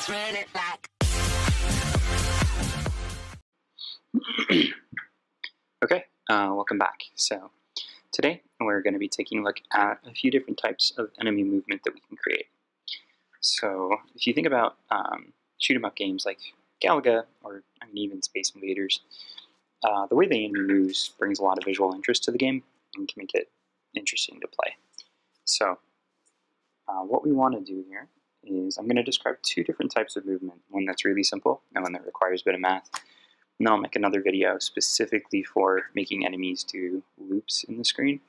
Okay, welcome back. So today we're going to be taking a look at a few different types of enemy movement that we can create. So if you think about shoot-'em-up games like Galaga or even Space Invaders, the way the enemy moves brings a lot of visual interest to the game and can make it interesting to play. So what we want to do here is I'm going to describe two different types of movement, one that's really simple and one that requires a bit of math. And then I'll make another video specifically for making enemies do loops in the screen,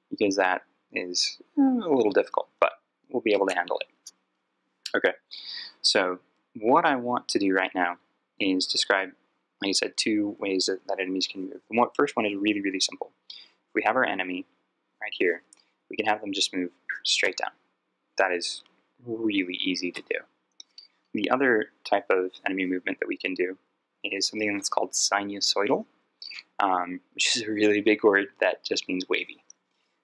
because that is a little difficult, but we'll be able to handle it. Okay, so what I want to do right now is describe, like I said, two ways that enemies can move. The first one is really, really simple. If we have our enemy right here, we can have them just move straight down. That is really easy to do. The other type of enemy movement that we can do is something that's called sinusoidal, which is a really big word that just means wavy.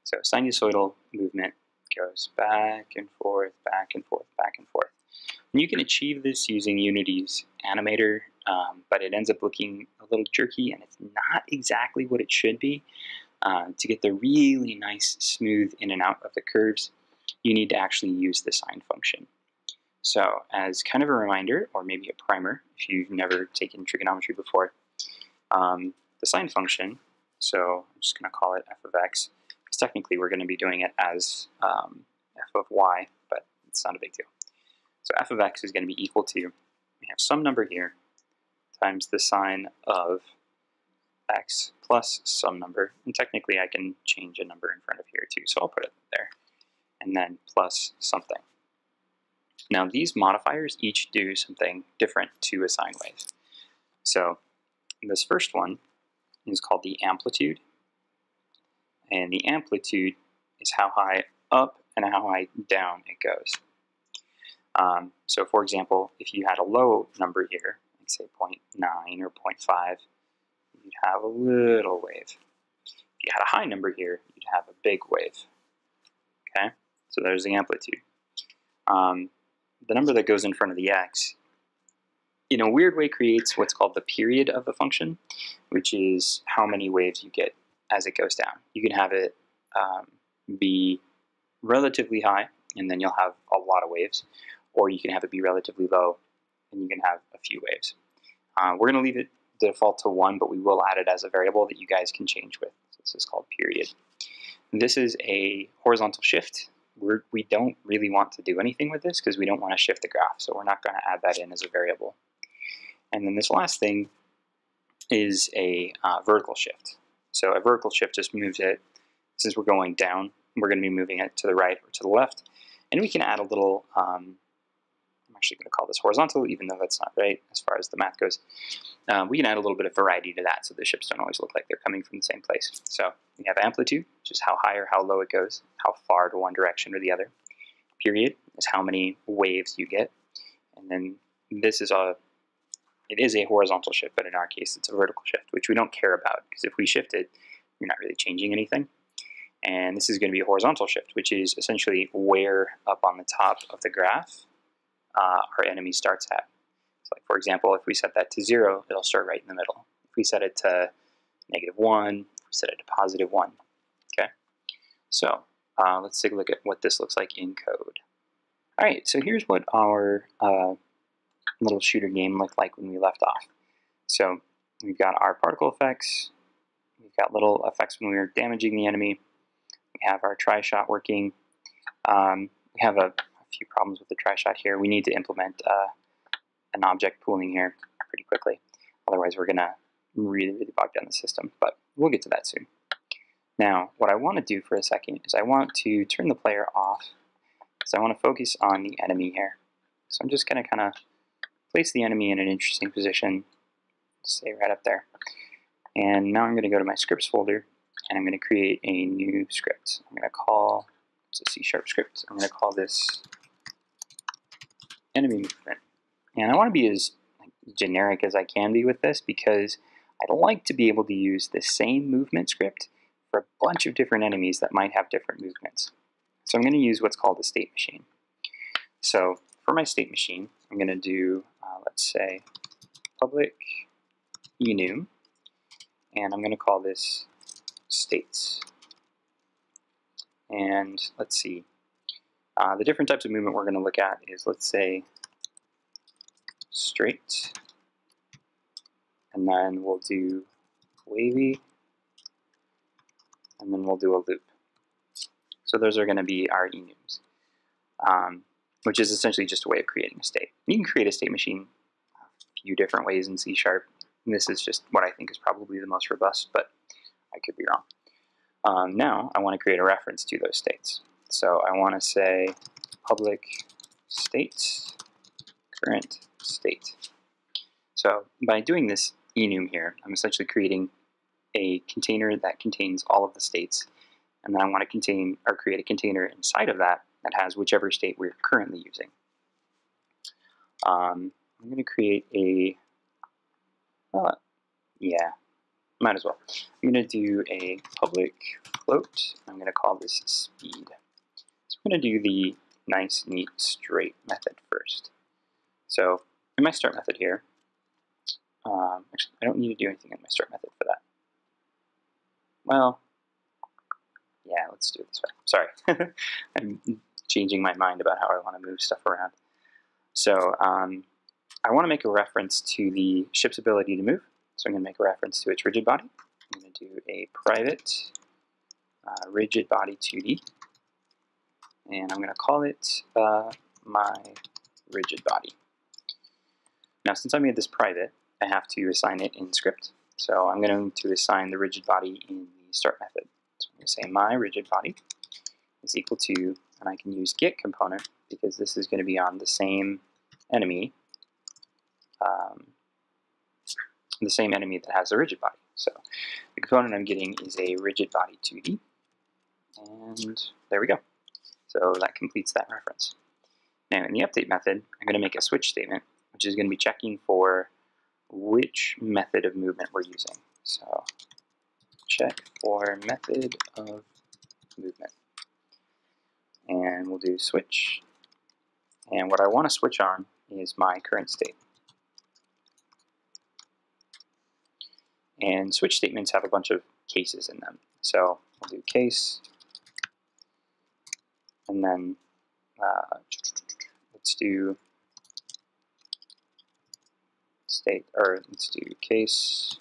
So sinusoidal movement goes back and forth, back and forth, back and forth. And you can achieve this using Unity's animator, but it ends up looking a little jerky, and it's not exactly what it should be. To get the really nice, smooth in and out of the curves, you need to actually use the sine function. So as kind of a reminder, or maybe a primer, if you've never taken trigonometry before, the sine function, so I'm just going to call it f of x, because technically we're going to be doing it as f of y, but it's not a big deal. So f of x is going to be equal to, we have some number here, times the sine of x plus some number, and technically I can change a number in front of here too, so I'll put it there, and then plus something. Now these modifiers each do something different to a sine wave. So this first one is called the amplitude, and the amplitude is how high up and how high down it goes. So for example, if you had a low number here, like say 0.9 or 0.5, you'd have a little wave. If you had a high number here, you'd have a big wave. Okay, so there's the amplitude. The number that goes in front of the x, in a weird way, creates what's called the period of the function, which is how many waves you get as it goes down. You can have it be relatively high, and then you'll have a lot of waves, or you can have it be relatively low, and you can have a few waves. We're going to leave it default to 1, but we will add it as a variable that you guys can change with. This is called period. This is a horizontal shift. We don't really want to do anything with this because we don't want to shift the graph, so we're not going to add that in as a variable. And then this last thing is a vertical shift. So a vertical shift just moves it, since we're going down, we're going to be moving it to the right or to the left. And we can add a little, I'm actually going to call this horizontal, even though that's not right as far as the math goes. We can add a little bit of variety to that, so the ships don't always look like they're coming from the same place. So we have amplitude, which is how high or how low it goes, how far to one direction or the other. Period is how many waves you get. And then this is it is a horizontal shift, but in our case it's a vertical shift, which we don't care about, because if we shift it, you're not really changing anything. And this is going to be a horizontal shift, which is essentially where up on the top of the graph our enemy starts at. So like, for example, if we set that to 0, it'll start right in the middle. If we set it to -1, if we set it to +1. Okay, so let's take a look at what this looks like in code. All right, so here's what our little shooter game looked like when we left off. So we've got our particle effects, we've got little effects when we were damaging the enemy, we have our tri-shot working. We have a few problems with the tri-shot here. We need to implement an object pooling here pretty quickly. Otherwise we're going to really bog down the system, but we'll get to that soon. Now, what I want to do for a second is I want to turn the player off, because I want to focus on the enemy here. So I'm just going to kind of place the enemy in an interesting position, stay right up there. And now I'm going to go to my scripts folder, and I'm going to create a new script. I'm going to call, it's a C# script, I'm going to call this enemy movement. And I want to be as generic as I can be with this, because I'd like to be able to use the same movement script for a bunch of different enemies that might have different movements. So I'm going to use what's called a state machine. So for my state machine, I'm going to do, let's say, public enum, and I'm going to call this states. And let's see, the different types of movement we're going to look at is, let's say, straight, and then we'll do wavy, and then we'll do a loop. So those are going to be our enums, which is essentially just a way of creating a state. You can create a state machine a few different ways in C#. This is just what I think is probably the most robust, but I could be wrong. Now I want to create a reference to those states. So I want to say public state current state. So by doing this enum here, I'm essentially creating a container that contains all of the states, and then I want to create a container inside of that that has whichever state we're currently using. I'm going to create a, yeah, might as well. I'm going to do a public float. I'm going to call this speed. So I'm going to do the nice, neat, straight method first. So in my start method here, actually, I don't need to do anything in my start method for that. Well, yeah, let's do it this way. Sorry, I'm changing my mind about how I want to move stuff around. So I want to make a reference to the ship's ability to move. So I'm going to make a reference to its rigid body. I'm going to do a private rigid body 2D, and I'm going to call it my rigid body. Now, since I made this private, I have to assign it in script. So I'm going to assign the rigid body in the start method. So I'm going to say my rigid body is equal to, and I can use get component because this is going to be on the same enemy, that has the rigid body. So the component I'm getting is a rigid body 2D, and there we go. So that completes that reference. Now in the update method, I'm going to make a switch statement, which is going to be checking for which method of movement we're using. So check for method of movement, and we'll do switch, and what I want to switch on is my current state. And switch statements have a bunch of cases in them. So we'll do case, and then let's do state, or let's do case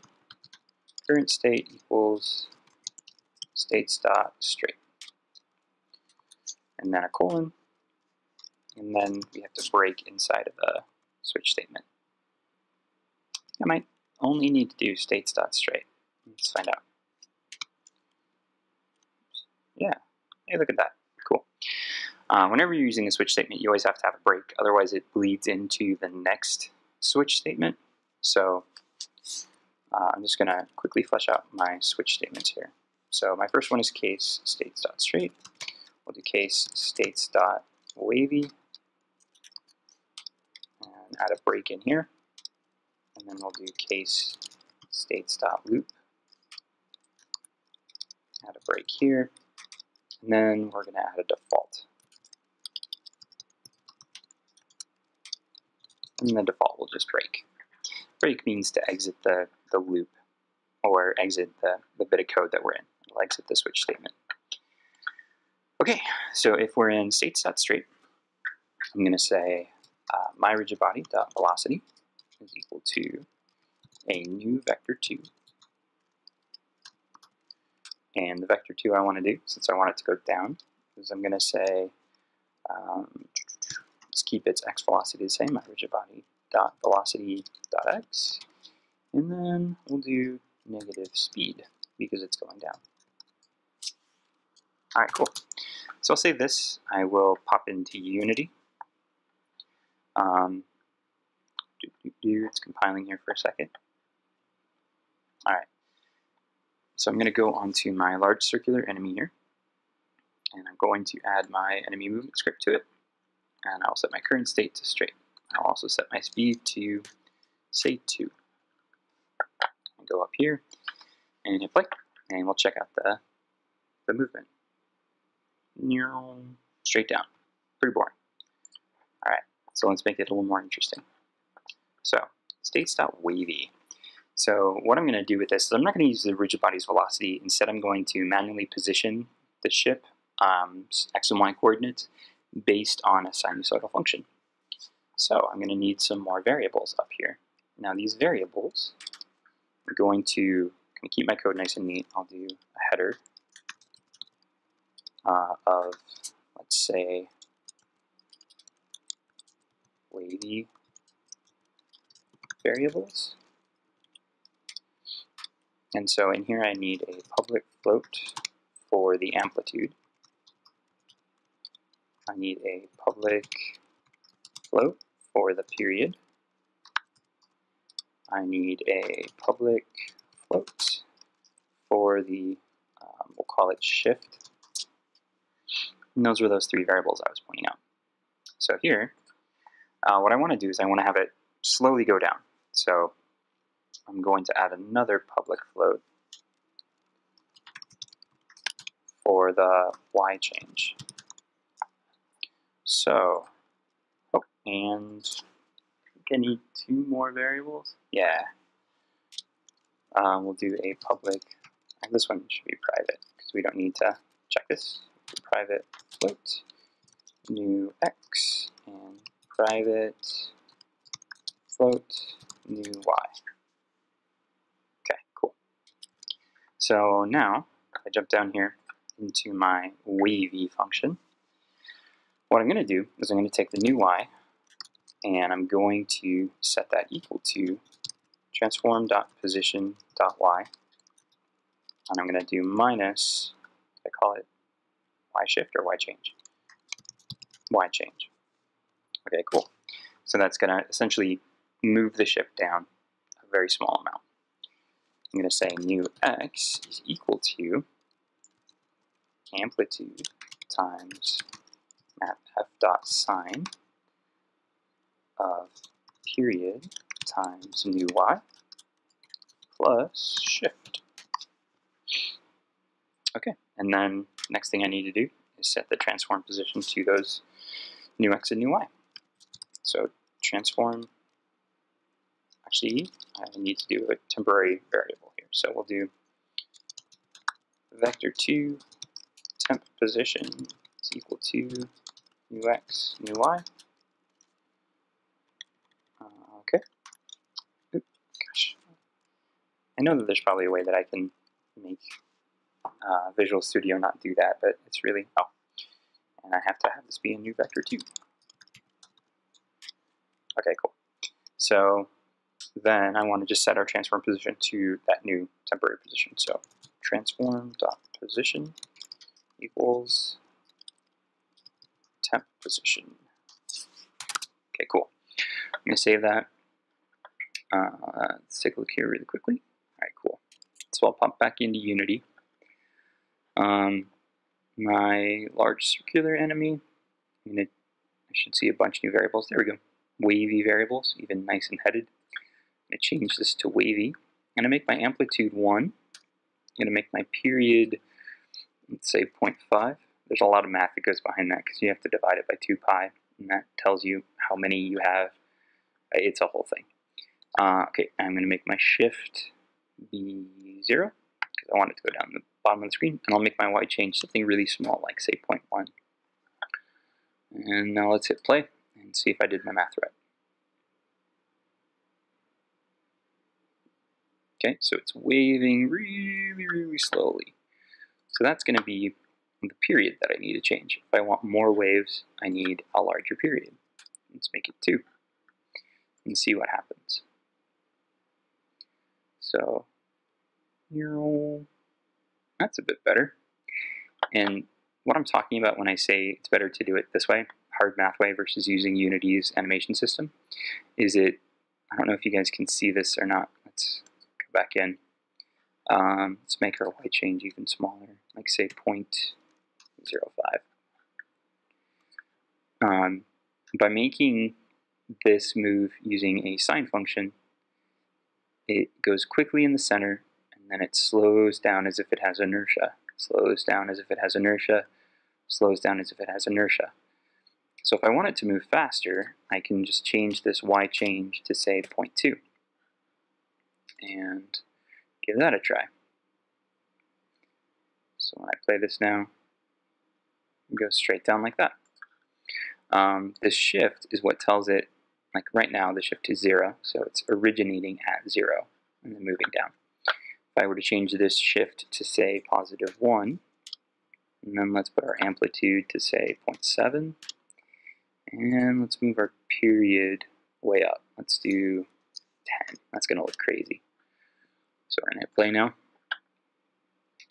current state equals states dot straight, and then a colon, and then we have to break inside of the switch statement. I might only need to do states dot straight. Let's find out. Yeah, hey, look at that. Cool. Whenever you're using a switch statement, you always have to have a break, otherwise it bleeds into the next switch statement. So I'm just going to quickly flesh out my switch statements here. So my first one is case states dot straight. We'll do case states dot wavy, and add a break in here. And then we'll do case states dot loop, add a break here, and then we're going to add a default. And the default will just break. Break means to exit the loop, or exit the bit of code that we're in. We'll exit the switch statement. Okay, so if we're in states.straight, I'm going to say my rigid body dot velocity is equal to a new vector2. And the vector2 I want to do, since I want it to go down, is I'm going to say, let's keep its x velocity the same, my rigid body dot velocity dot x, and then we'll do negative speed because it's going down. All right, cool. So I'll save this. I will pop into Unity. It's compiling here for a second. All right. So I'm going to go onto my large circular enemy here, and I'm going to add my enemy movement script to it, and I'll set my current state to straight. I'll also set my speed to, say, 2. I'll go up here and hit play, and we'll check out the movement. Straight down. Pretty boring. All right. So let's make it a little more interesting. So states.wavy. So what I'm going to do with this is I'm not going to use the rigid body's velocity. Instead, I'm going to manually position the ship x and y coordinates based on a sinusoidal function. So I'm going to need some more variables up here. Now these variables are going to keep my code nice and neat. I'll do a header of, let's say, wavy variables. And so in here I need a public float for the amplitude. I need a public float for the period. I need a public float for the, we'll call it shift. And those were those three variables I was pointing out. So here, what I want to do is I want to have it slowly go down. So I'm going to add another public float for the y change. So, oh, and I think I need two more variables. Yeah. We'll do a public, and this one should be private because we don't need to check this. Private float, new x, and private float, new y. Okay, cool. So now, if I jump down here into my wavy function, what I'm going to do is I'm going to take the new y, and I'm going to set that equal to transform.position.y, and I'm going to do minus, I call it y shift or y change? Y change. Okay, cool. So that's going to essentially move the ship down a very small amount. I'm going to say new x is equal to amplitude times map f.sine of period times new y plus shift. Okay, and then next thing I need to do is set the transform position to those new x and new y. So transform, actually I need to do a temporary variable here. So we'll do vector2 temp position is equal to new x, new y. Okay. Oop, gosh. I know that there's probably a way that I can make Visual Studio not do that, but it's really, oh, and I have to have this be a new vector2. Okay, cool. So then I want to just set our transform position to that new temporary position. So transform.position equals temp position. Okay, cool. I'm going to save that. Let's take a look here really quickly. All right, cool. So I'll pop back into Unity. My large circular enemy, I should see a bunch of new variables. There we go. Wavy variables, even nice and headed. I'm going to change this to wavy. I'm going to make my amplitude 1. I'm going to make my period, let's say 0.5. There's a lot of math that goes behind that because you have to divide it by 2 pi, and that tells you how many you have. It's a whole thing. Okay, I'm going to make my shift be 0 because I want it to go down the bottom of the screen, and I'll make my y change something really small, like say 0.1. And now let's hit play and see if I did my math right. Okay, so it's waving really, really slowly. So that's going to be the period that I need to change. If I want more waves, I need a larger period. Let's make it 2 and see what happens. So, that's a bit better. And what I'm talking about when I say it's better to do it this way, hard math way versus using Unity's animation system, is it, I don't know if you guys can see this or not. Let's go back in. Let's make our y change even smaller, like say 0.05. By making this move using a sine function, it goes quickly in the center, and then it slows down as if it has inertia, slows down as if it has inertia, slows down as if it has inertia. So if I want it to move faster, I can just change this y change to say 0.2 and give that a try. So when I play this now, it goes straight down like that. This shift is what tells it, like right now the shift is 0, so it's originating at 0 and then moving down. If I were to change this shift to say +1, and then let's put our amplitude to say 0.7, and let's move our period way up. Let's do 10. That's going to look crazy. So we're going to hit play now.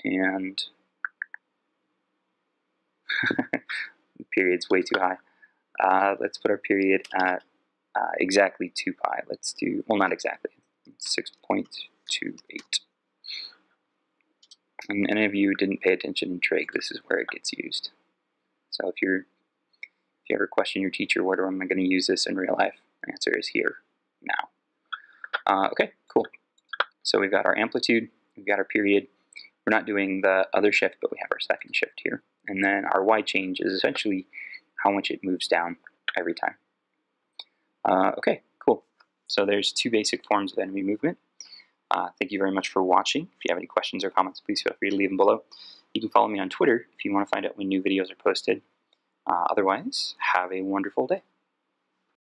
And the period's way too high. Let's put our period at exactly 2 pi. Let's do, well, not exactly, 6.28. And any of you who didn't pay attention in trig, this is where it gets used. So if you ever question your teacher, where am I going to use this in real life? The answer is here, now. Okay, cool. So we've got our amplitude, we've got our period. We're not doing the other shift, but we have our second shift here. And then our y change is essentially how much it moves down every time. Okay, cool. So there's 2 basic forms of enemy movement. Thank you very much for watching. If you have any questions or comments, please feel free to leave them below. You can follow me on Twitter if you want to find out when new videos are posted. Otherwise, have a wonderful day.